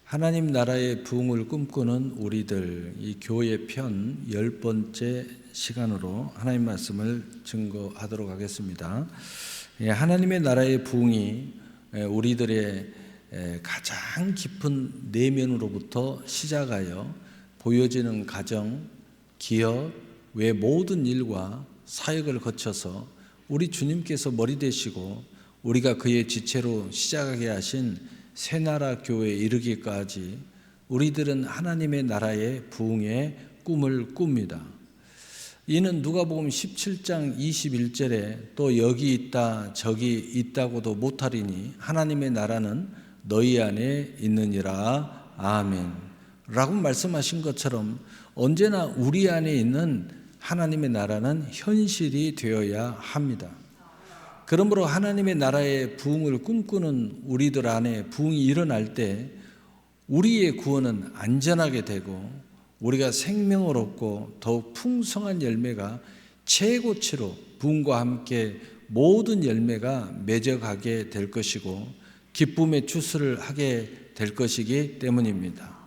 하나님 나라의 부흥을 꿈꾸는 우리들, 이 교회 편 10번째 시간으로 하나님 말씀을 증거하도록 하겠습니다. 하나님의 나라의 부흥이 우리들의 가장 깊은 내면으로부터 시작하여 보여지는 가정, 기업, 외 모든 일과 사역을 거쳐서 우리 주님께서 머리 되시고 우리가 그의 지체로 시작하게 하신 새나라 교회에 이르기까지 우리들은 하나님의 나라의 부흥의 꿈을 꿉니다. 이는 누가복음 17장 21절에 또 여기 있다 저기 있다고도 못하리니 하나님의 나라는 너희 안에 있느니라. 아멘 라고 말씀하신 것처럼 언제나 우리 안에 있는 하나님의 나라는 현실이 되어야 합니다. 그러므로 하나님의 나라의 부흥을 꿈꾸는 우리들 안에 부흥이 일어날 때 우리의 구원은 안전하게 되고 우리가 생명을 얻고 더욱 풍성한 열매가 최고치로 부흥과 함께 모든 열매가 맺어가게 될 것이고 기쁨의 추수를 하게 될 것이기 때문입니다.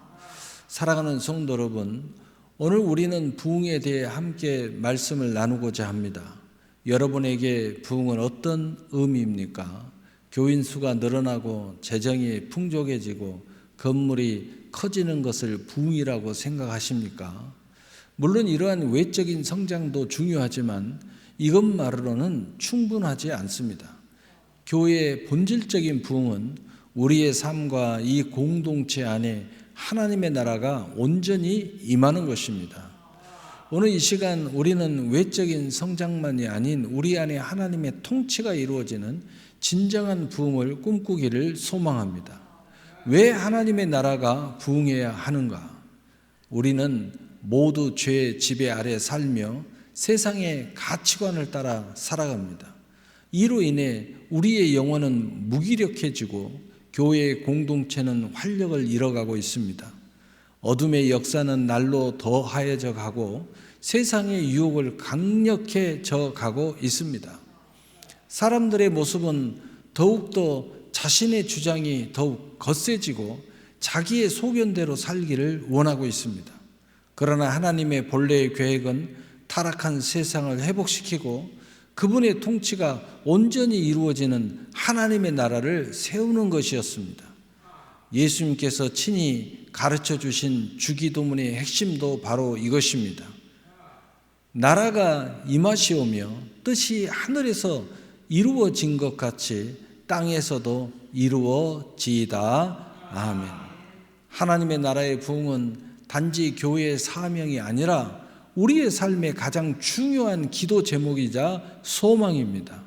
사랑하는 성도 여러분, 오늘 우리는 부흥에 대해 함께 말씀을 나누고자 합니다. 여러분에게 부흥은 어떤 의미입니까? 교인 수가 늘어나고 재정이 풍족해지고 건물이 커지는 것을 부흥이라고 생각하십니까? 물론 이러한 외적인 성장도 중요하지만 이것만으로는 충분하지 않습니다. 교회의 본질적인 부흥은 우리의 삶과 이 공동체 안에 하나님의 나라가 온전히 임하는 것입니다. 오늘 이 시간 우리는 외적인 성장만이 아닌 우리 안에 하나님의 통치가 이루어지는 진정한 부흥을 꿈꾸기를 소망합니다. 왜 하나님의 나라가 부흥해야 하는가? 우리는 모두 죄의 지배 아래 살며 세상의 가치관을 따라 살아갑니다. 이로 인해 우리의 영혼은 무기력해지고 교회의 공동체는 활력을 잃어가고 있습니다. 어둠의 역사는 날로 더 하얘져 가고 세상의 유혹을 강력해져 가고 있습니다. 사람들의 모습은 더욱더 자신의 주장이 더욱 거세지고 자기의 소견대로 살기를 원하고 있습니다. 그러나 하나님의 본래의 계획은 타락한 세상을 회복시키고 그분의 통치가 온전히 이루어지는 하나님의 나라를 세우는 것이었습니다. 예수님께서 친히 가르쳐 주신 주기도문의 핵심도 바로 이것입니다. 나라가 임하시오며 뜻이 하늘에서 이루어진 것 같이 땅에서도 이루어지이다. 아멘. 하나님의 나라의 부흥은 단지 교회의 사명이 아니라 우리의 삶의 가장 중요한 기도 제목이자 소망입니다.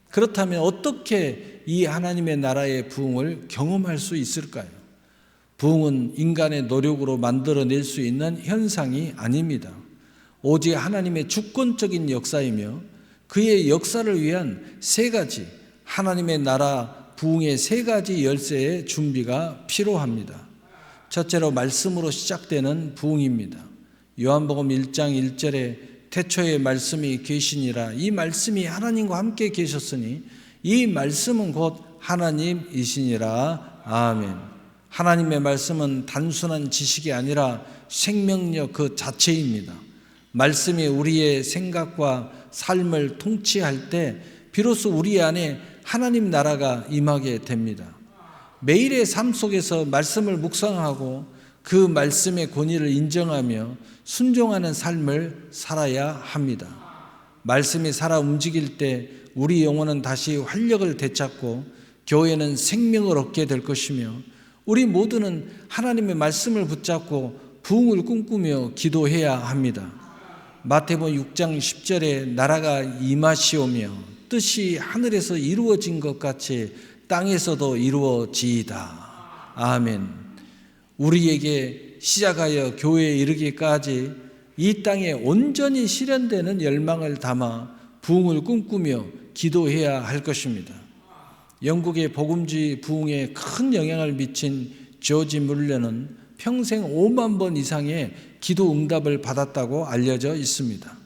그렇다면 어떻게 이 하나님의 나라의 부흥을 경험할 수 있을까요? 부흥은 인간의 노력으로 만들어낼 수 있는 현상이 아닙니다. 오직 하나님의 주권적인 역사이며 그의 역사를 위한 세 가지, 하나님의 나라 부흥의 세 가지 열쇠의 준비가 필요합니다. 첫째로 말씀으로 시작되는 부흥입니다. 요한복음 1장 1절에 태초에 말씀이 계시니라, 이 말씀이 하나님과 함께 계셨으니 이 말씀은 곧 하나님이시니라. 아멘. 하나님의 말씀은 단순한 지식이 아니라 생명력 그 자체입니다. 말씀이 우리의 생각과 삶을 통치할 때 비로소 우리 안에 하나님 나라가 임하게 됩니다. 매일의 삶 속에서 말씀을 묵상하고 그 말씀의 권위를 인정하며 순종하는 삶을 살아야 합니다. 말씀이 살아 움직일 때 우리 영혼은 다시 활력을 되찾고 교회는 생명을 얻게 될 것이며 우리 모두는 하나님의 말씀을 붙잡고 부흥을 꿈꾸며 기도해야 합니다. 마태복음 6장 10절에 나라가 임하시오며 뜻이 하늘에서 이루어진 것 같이 땅에서도 이루어지이다. 아멘. 우리에게 시작하여 교회에 이르기까지 이 땅에 온전히 실현되는 열망을 담아 부흥을 꿈꾸며 기도해야 할 것입니다. 영국의 복음주의 부흥에 큰 영향을 미친 조지 물러는 평생 5만 번 이상의 기도 응답을 받았다고 알려져 있습니다.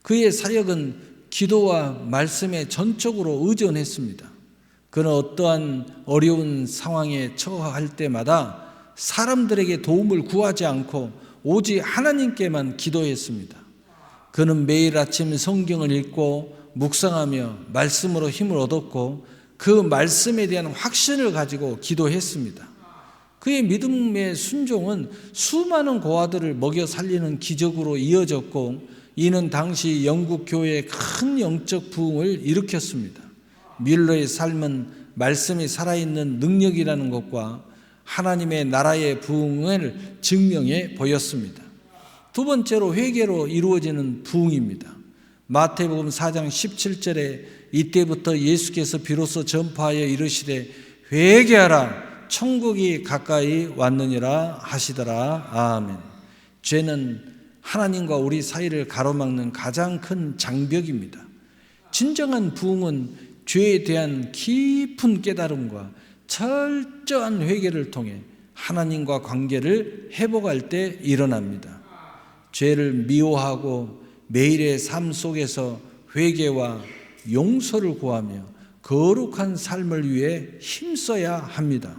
그의 사역은 기도와 말씀에 전적으로 의존했습니다. 그는 어떠한 어려운 상황에 처할 때마다 사람들에게 도움을 구하지 않고 오직 하나님께만 기도했습니다. 그는 매일 아침 성경을 읽고 묵상하며 말씀으로 힘을 얻었고 그 말씀에 대한 확신을 가지고 기도했습니다. 그의 믿음의 순종은 수많은 고아들을 먹여 살리는 기적으로 이어졌고 이는 당시 영국 교회의 큰 영적 부흥을 일으켰습니다. 뮬러의 삶은 말씀이 살아있는 능력이라는 것과 하나님의 나라의 부흥을 증명해 보였습니다. 두 번째로 회개로 이루어지는 부흥입니다. 마태복음 4장 17절에 이때부터 예수께서 비로소 전파하여 이르시되 회개하라 천국이 가까이 왔느니라 하시더라. 아멘. 죄는 하나님과 우리 사이를 가로막는 가장 큰 장벽입니다. 진정한 부흥은 죄에 대한 깊은 깨달음과 철저한 회개를 통해 하나님과 관계를 회복할 때 일어납니다. 죄를 미워하고 매일의 삶 속에서 회개와 용서를 구하며 거룩한 삶을 위해 힘써야 합니다.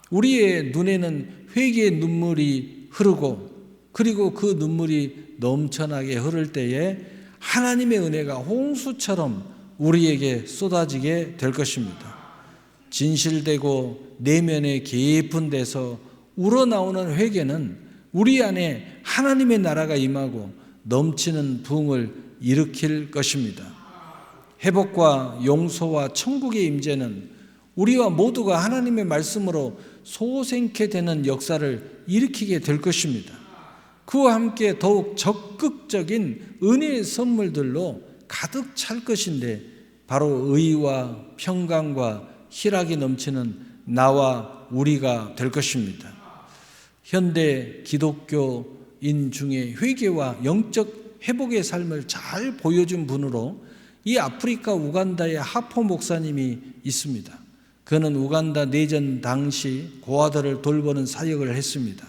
우리의 눈에는 회개의 눈물이 흐르고 그리고 그 눈물이 넘쳐나게 흐를 때에 하나님의 은혜가 홍수처럼 우리에게 쏟아지게 될 것입니다. 진실되고 내면에 깊은 데서 우러나오는 회개는 우리 안에 하나님의 나라가 임하고 넘치는 부흥을 일으킬 것입니다. 회복과 용서와 천국의 임재는 우리와 모두가 하나님의 말씀으로 소생케 되는 역사를 일으키게 될 것입니다. 그와 함께 더욱 적극적인 은혜의 선물들로 가득 찰 것인데 바로 의와 평강과 희락이 넘치는 나와 우리가 될 것입니다. 현대 기독교인 중에 회개와 영적 회복의 삶을 잘 보여준 분으로 이 아프리카 우간다의 하포 목사님이 있습니다. 그는 우간다 내전 당시 고아들을 돌보는 사역을 했습니다.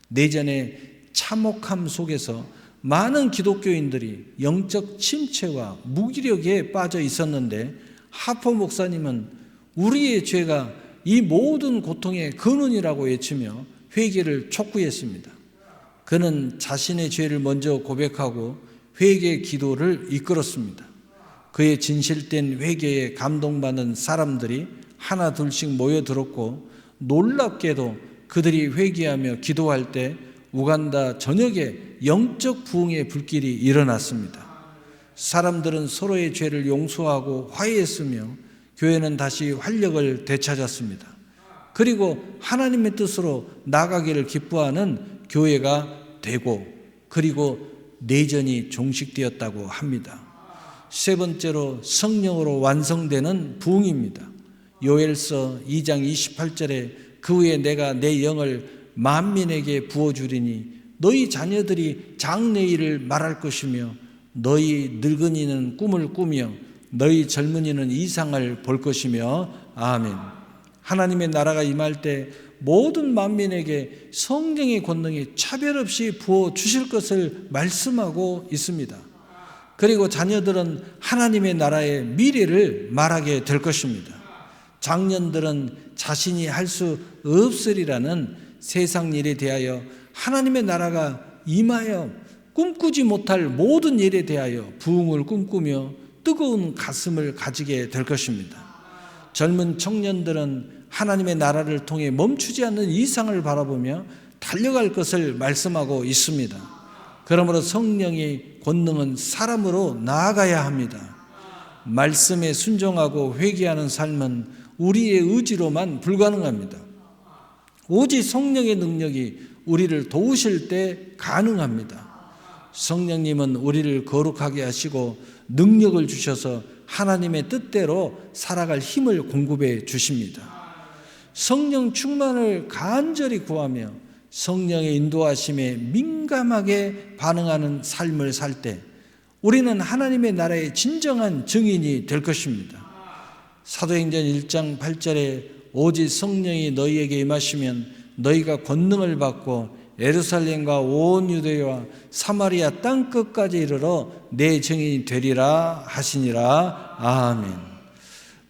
내전의 참혹함 속에서 많은 기독교인들이 영적 침체와 무기력에 빠져 있었는데 하포 목사님은 우리의 죄가 이 모든 고통의 근원이라고 외치며 회개를 촉구했습니다. 그는 자신의 죄를 먼저 고백하고 회개 기도를 이끌었습니다. 그의 진실된 회개에 감동받는 사람들이 하나 둘씩 모여들었고 놀랍게도 그들이 회개하며 기도할 때 우간다 전역에 영적 부흥의 불길이 일어났습니다. 사람들은 서로의 죄를 용서하고 화해했으며 교회는 다시 활력을 되찾았습니다. 그리고 하나님의 뜻으로 나아가기를 기뻐하는 교회가 되고 그리고 내전이 종식되었다고 합니다. 세 번째로 성령으로 완성되는 부흥입니다. 요엘서 2장 28절에 그 후에 내가 내 영을 만민에게 부어주리니 너희 자녀들이 장래일을 말할 것이며 너희 늙은이는 꿈을 꾸며 너희 젊은이는 이상을 볼 것이며 아멘. 하나님의 나라가 임할 때 모든 만민에게 성령의 권능이 차별 없이 부어 주실 것을 말씀하고 있습니다. 그리고 자녀들은 하나님의 나라의 미래를 말하게 될 것입니다. 장년들은 자신이 할 수 없으리라는 세상 일에 대하여 하나님의 나라가 임하여 꿈꾸지 못할 모든 일에 대하여 부흥을 꿈꾸며 뜨거운 가슴을 가지게 될 것입니다. 젊은 청년들은 하나님의 나라를 통해 멈추지 않는 이상을 바라보며 달려갈 것을 말씀하고 있습니다. 그러므로 성령의 권능은 사람으로 나아가야 합니다. 말씀에 순종하고 회개하는 삶은 우리의 의지로만 불가능합니다. 오직 성령의 능력이 우리를 도우실 때 가능합니다. 성령님은 우리를 거룩하게 하시고 능력을 주셔서 하나님의 뜻대로 살아갈 힘을 공급해 주십니다. 성령 충만을 간절히 구하며 성령의 인도하심에 민감하게 반응하는 삶을 살 때 우리는 하나님의 나라의 진정한 증인이 될 것입니다. 사도행전 1장 8절에 오직 성령이 너희에게 임하시면 너희가 권능을 받고 예루살렘과 온 유대와 사마리아 땅끝까지 이르러 내 증인이 되리라 하시니라. 아멘.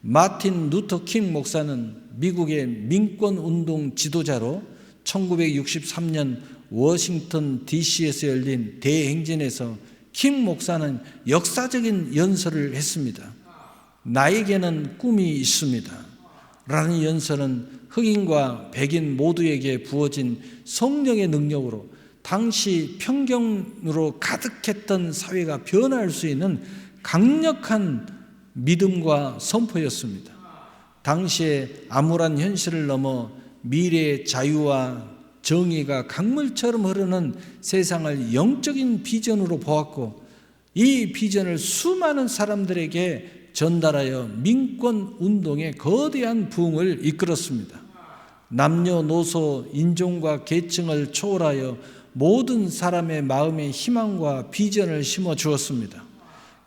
마틴 루터 킹 목사는 미국의 민권운동 지도자로 1963년 워싱턴 DC에서 열린 대행진에서 킹 목사는 역사적인 연설을 했습니다. 나에게는 꿈이 있습니다 라는 연설은 흑인과 백인 모두에게 부어진 성령의 능력으로 당시 편견으로 가득했던 사회가 변화할 수 있는 강력한 믿음과 선포였습니다. 당시에 암울한 현실을 넘어 미래의 자유와 정의가 강물처럼 흐르는 세상을 영적인 비전으로 보았고, 이 비전을 수많은 사람들에게 전달하여 민권운동의 거대한 부흥을 이끌었습니다. 남녀노소, 인종과 계층을 초월하여 모든 사람의 마음에 희망과 비전을 심어 주었습니다.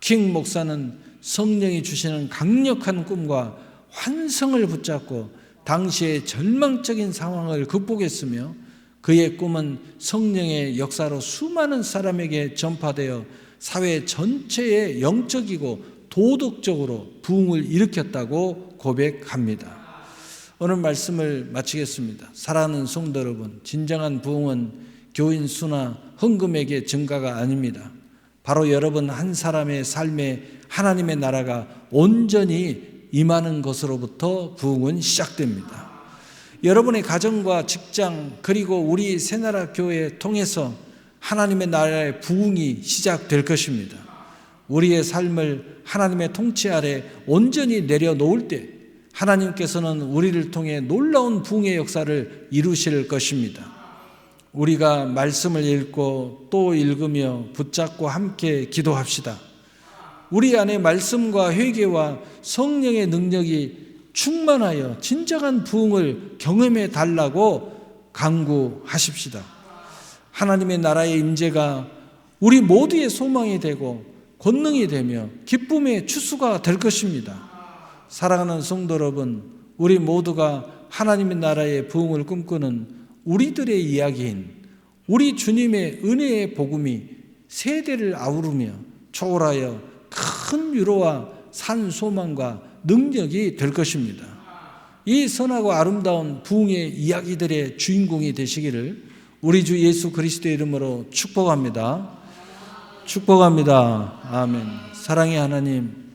킹 목사는 성령이 주시는 강력한 꿈과 환성을 붙잡고 당시의 절망적인 상황을 극복했으며, 그의 꿈은 성령의 역사로 수많은 사람에게 전파되어 사회 전체에 영적이고 도덕적으로 부흥을 일으켰다고 고백합니다. 오늘 말씀을 마치겠습니다. 사랑하는 성도 여러분, 진정한 부흥은 교인 수나 헌금액의 증가가 아닙니다. 바로 여러분 한 사람의 삶에 하나님의 나라가 온전히 임하는 것으로부터 부흥은 시작됩니다. 여러분의 가정과 직장, 그리고 우리 새나라 교회 통해서 하나님의 나라의 부흥이 시작될 것입니다. 우리의 삶을 하나님의 통치 아래 온전히 내려놓을 때 하나님께서는 우리를 통해 놀라운 부흥의 역사를 이루실 것입니다. 우리가 말씀을 읽고 또 읽으며 붙잡고 함께 기도합시다. 우리 안에 말씀과 회개와 성령의 능력이 충만하여 진정한 부흥을 경험해 달라고 간구하십시다. 하나님의 나라의 임재가 우리 모두의 소망이 되고 권능이 되며 기쁨의 추수가 될 것입니다. 사랑하는 성도 여러분, 우리 모두가 하나님의 나라의 부흥을 꿈꾸는 우리들의 이야기인 우리 주님의 은혜의 복음이 세대를 아우르며 초월하여 큰 위로와 산 소망과 능력이 될 것입니다. 이 선하고 아름다운 부흥의 이야기들의 주인공이 되시기를 우리 주 예수 그리스도의 이름으로 축복합니다. 축복합니다. 아멘. 사랑의 하나님,